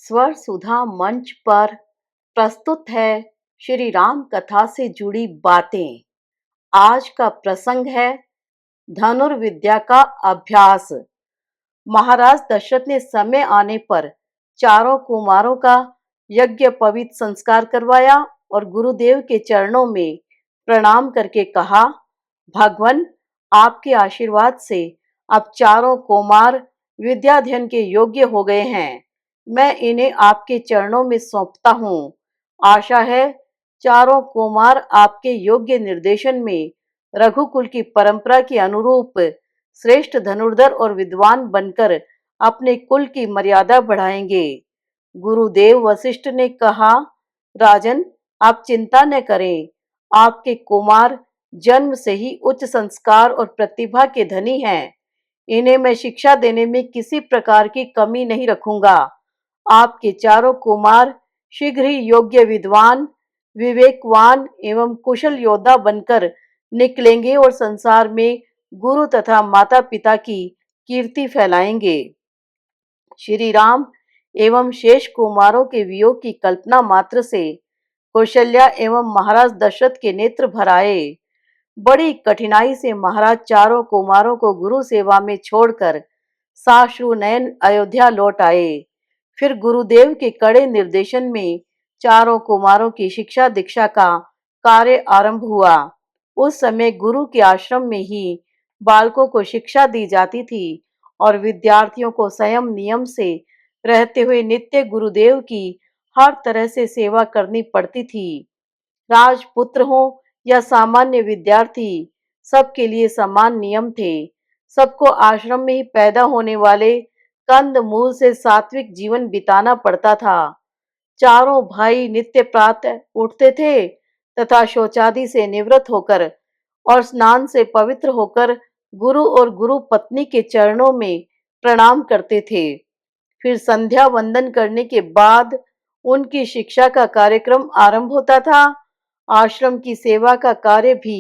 स्वर सुधा मंच पर प्रस्तुत है श्री राम कथा से जुड़ी बातें। आज का प्रसंग है धनुर्विद्या का अभ्यास। महाराज दशरथ ने समय आने पर चारों कुमारों का यज्ञोपवीत संस्कार करवाया और गुरुदेव के चरणों में प्रणाम करके कहा, भगवान, आपके आशीर्वाद से अब चारों कुमार विद्याध्ययन के योग्य हो गए हैं। मैं इन्हें आपके चरणों में सौंपता हूँ। आशा है चारों कुमार आपके योग्य निर्देशन में रघुकुल की परंपरा के अनुरूप श्रेष्ठ धनुर्धर और विद्वान बनकर अपने कुल की मर्यादा बढ़ाएंगे। गुरुदेव वशिष्ठ ने कहा, राजन, आप चिंता न करें। आपके कुमार जन्म से ही उच्च संस्कार और प्रतिभा के धनी हैं। इन्हें मैं शिक्षा देने में किसी प्रकार की कमी नहीं रखूंगा। आपके चारों कुमार शीघ्र ही योग्य विद्वान, विवेकवान एवं कुशल योद्धा बनकर निकलेंगे और संसार में गुरु तथा माता पिता की कीर्ति फैलाएंगे। श्री राम एवं शेष कुमारों के वियोग की कल्पना मात्र से कौशल्या एवं महाराज दशरथ के नेत्र भर आए। बड़ी कठिनाई से महाराज चारों कुमारों को गुरु सेवा में छोड़कर साश्रु नयन अयोध्या लौट आए। फिर गुरुदेव के कड़े निर्देशन में चारों कुमारों की शिक्षा दीक्षा का कार्य आरंभ हुआ। उस समय गुरु के आश्रम में ही बालकों को शिक्षा दी जाती थी और विद्यार्थियों को संयम नियम से रहते हुए नित्य गुरुदेव की हर तरह से सेवा करनी पड़ती थी। राजपुत्र हो या सामान्य विद्यार्थी, सबके लिए समान नियम थे। सबको आश्रम में ही पैदा होने वाले कंद मूल से सात्विक जीवन बिताना पड़ता था। चारों भाई नित्य प्रातः उठते थे तथा शौचादि से निवृत्त होकर और स्नान से पवित्र होकर गुरु और गुरु पत्नी के चरणों में प्रणाम करते थे। फिर संध्या वंदन करने के बाद उनकी शिक्षा का कार्यक्रम आरंभ होता था। आश्रम की सेवा का कार्य भी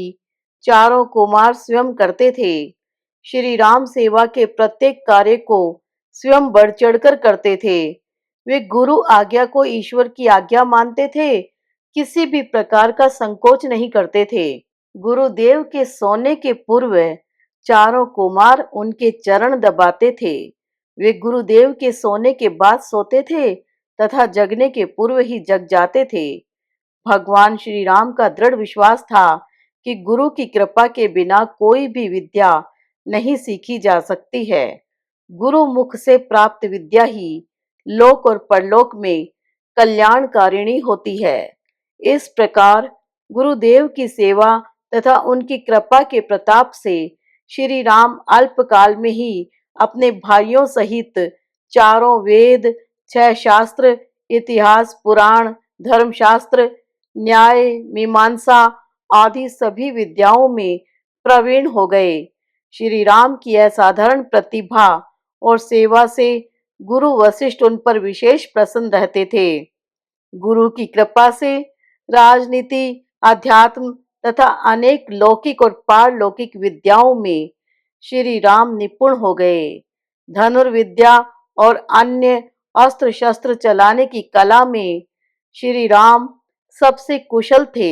चारों कुमार स्वयं करते थे। श्री राम सेवा के प्रत्येक कार्य को स्वयं बढ़ चढ़कर करते थे। वे गुरु आज्ञा को ईश्वर की आज्ञा मानते थे, किसी भी प्रकार का संकोच नहीं करते थे। गुरुदेव के सोने के पूर्व चारों कुमार उनके चरण दबाते थे। वे गुरुदेव के सोने के बाद सोते थे तथा जगने के पूर्व ही जग जाते थे। भगवान श्री राम का दृढ़ विश्वास था कि गुरु की कृपा के बिना कोई भी विद्या नहीं सीखी जा सकती है। गुरु मुख से प्राप्त विद्या ही लोक और परलोक में कल्याणकारिणी होती है। इस प्रकार गुरुदेव की सेवा तथा उनकी कृपा के प्रताप से श्री राम अल्पकाल में ही अपने भाइयों सहित चारों वेद, 6 शास्त्र, इतिहास, पुराण, धर्मशास्त्र, न्याय, मीमांसा आदि सभी विद्याओं में प्रवीण हो गए। श्री राम की असाधारण प्रतिभा और सेवा से गुरु वशिष्ठ उन पर विशेष प्रसन्न रहते थे। गुरु की कृपा से राजनीति, अध्यात्म तथा अनेक लौकिक और पारलौकिक विद्याओं में श्री राम निपुण हो गए। धनुर्विद्या और अन्य अस्त्र शस्त्र चलाने की कला में श्री राम सबसे कुशल थे।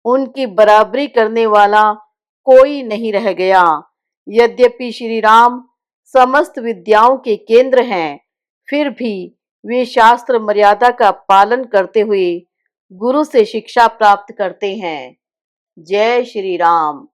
उनकी बराबरी करने वाला कोई नहीं रह गया। यद्यपि श्री राम समस्त विद्याओं के केंद्र हैं, फिर भी वे शास्त्र मर्यादा का पालन करते हुए गुरु से शिक्षा प्राप्त करते हैं। जय श्री राम।